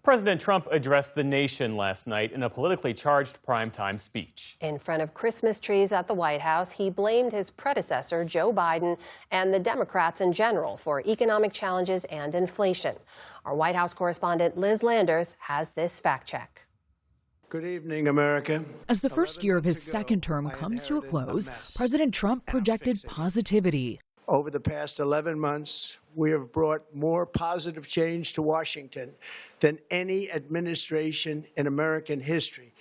President Trump addressed the nation last night in a politically charged primetime speech. In front of Christmas trees at the White House, he blamed his predecessor, Joe Biden, and the Democrats in general for economic challenges and inflation. Our White House correspondent Liz Landers has this fact check. Good evening, America. As the first year of his second term comes to a close, President Trump projected positivity. Over the past 11 months, we have brought more positive change to Washington than any administration in American history.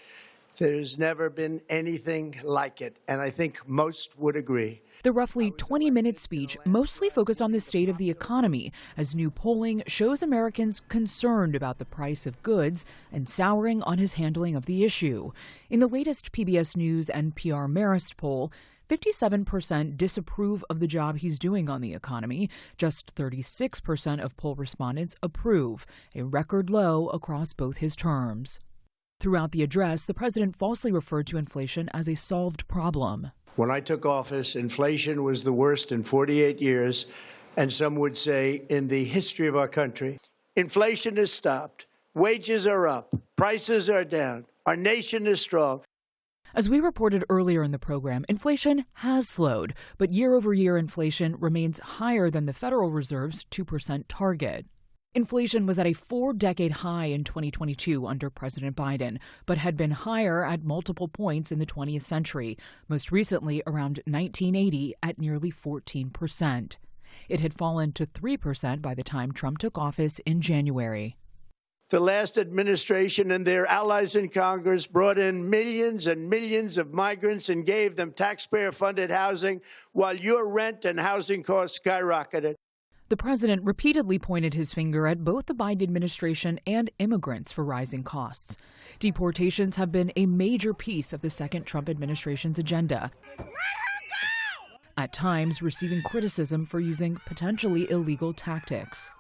There's never been anything like it, and I think most would agree. The roughly 20-minute speech mostly focused on the state of the economy, as new polling shows Americans concerned about the price of goods and souring on his handling of the issue. In the latest PBS News NPR Marist poll, 57% disapprove of the job he's doing on the economy. Just 36% of poll respondents approve, a record low across both his terms. Throughout the address, the president falsely referred to inflation as a solved problem. When I took office, inflation was the worst in 48 years, and some would say in the history of our country. Inflation has stopped. Wages are up. Prices are down. Our nation is strong. As we reported earlier in the program, inflation has slowed, but year-over-year inflation remains higher than the Federal Reserve's 2% target. Inflation was at a four-decade high in 2022 under President Biden, but had been higher at multiple points in the 20th century, most recently around 1980 at nearly 14%. It had fallen to 3% by the time Trump took office in January. The last administration and their allies in Congress brought in millions and millions of migrants and gave them taxpayer-funded housing while your rent and housing costs skyrocketed. The president repeatedly pointed his finger at both the Biden administration and immigrants for rising costs. Deportations have been a major piece of the second Trump administration's agenda, at times receiving criticism for using potentially illegal tactics.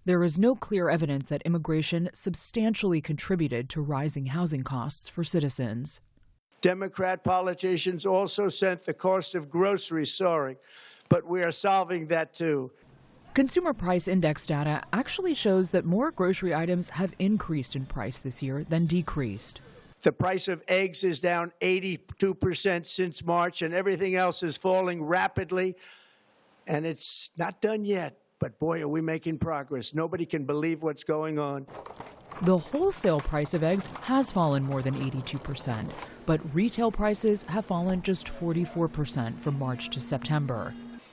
There is no clear evidence that immigration substantially contributed to rising housing costs for citizens. Democrat politicians also sent the cost of groceries soaring, but we are solving that too. Consumer Price Index data actually shows that more grocery items have increased in price this year than decreased. The price of eggs is down 82% since March, and everything else is falling rapidly. And it's not done yet. But boy, are we making progress. Nobody can believe what's going on. The wholesale price of eggs has fallen more than 82%, but retail prices have fallen just 44% from March to September.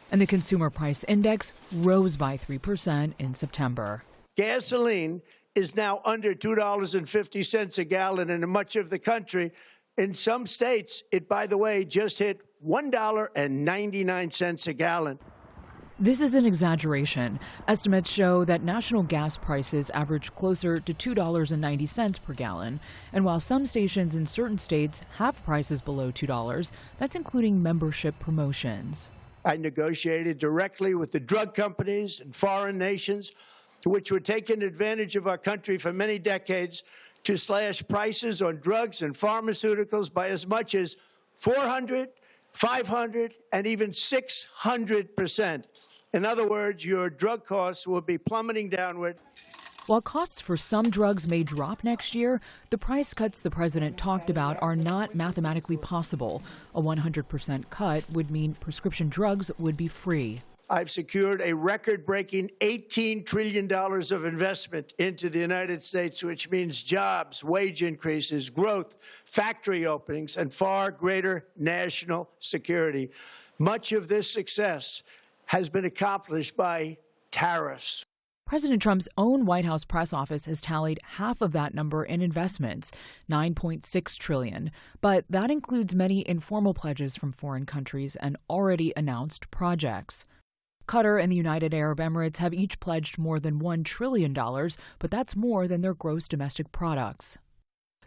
And the Consumer Price Index rose by 3% in September. Gasoline is now under $2.50 a gallon in much of the country. In some states, it, by the way, just hit $1.99 a gallon. This is an exaggeration. Estimates show that national gas prices average closer to $2.90 per gallon. And while some stations in certain states have prices below $2, that's including membership promotions. I negotiated directly with the drug companies and foreign nations, which were taking advantage of our country for many decades, to slash prices on drugs and pharmaceuticals by as much as 400, 500, and even 600%. In other words, your drug costs will be plummeting downward. While costs for some drugs may drop next year, the price cuts the president talked about are not mathematically possible. A 100% cut would mean prescription drugs would be free. I've secured a record-breaking $18 trillion of investment into the United States, which means jobs, wage increases, growth, factory openings, and far greater national security. Much of this success has been accomplished by tariffs. President Trump's own White House press office has tallied half of that number in investments, $9.6 trillion. But that includes many informal pledges from foreign countries and already announced projects. Qatar and the United Arab Emirates have each pledged more than $1 trillion, but that's more than their gross domestic products.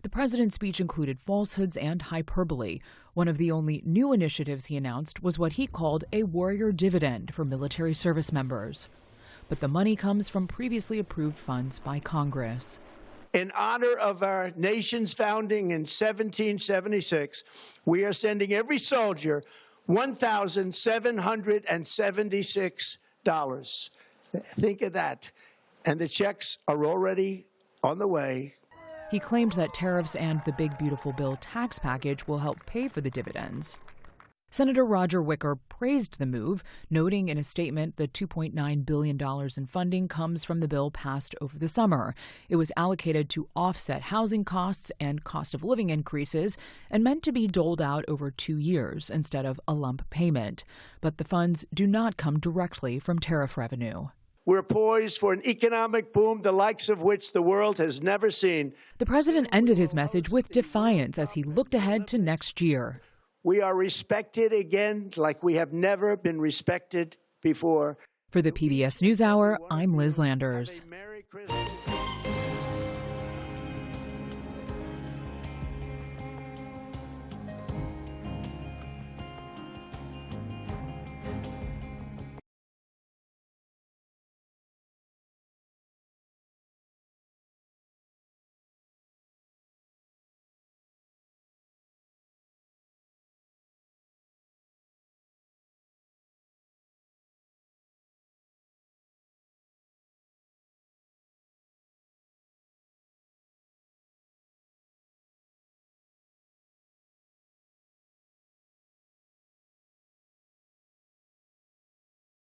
The president's speech included falsehoods and hyperbole. One of the only new initiatives he announced was what he called a warrior dividend for military service members. But the money comes from previously approved funds by Congress. In honor of our nation's founding in 1776, we are sending every soldier $1,776. Think of that. And the checks are already on the way. He claimed that tariffs and the Big Beautiful Bill tax package will help pay for the dividends. Senator Roger Wicker praised the move, noting in a statement the $2.9 billion in funding comes from the bill passed over the summer. It was allocated to offset housing costs and cost of living increases and meant to be doled out over 2 years instead of a lump payment. But the funds do not come directly from tariff revenue. We're poised for an economic boom, the likes of which the world has never seen. The president ended his message with defiance as he looked ahead to next year. We are respected again like we have never been respected before. For the PBS NewsHour, I'm Liz Landers. Merry Christmas.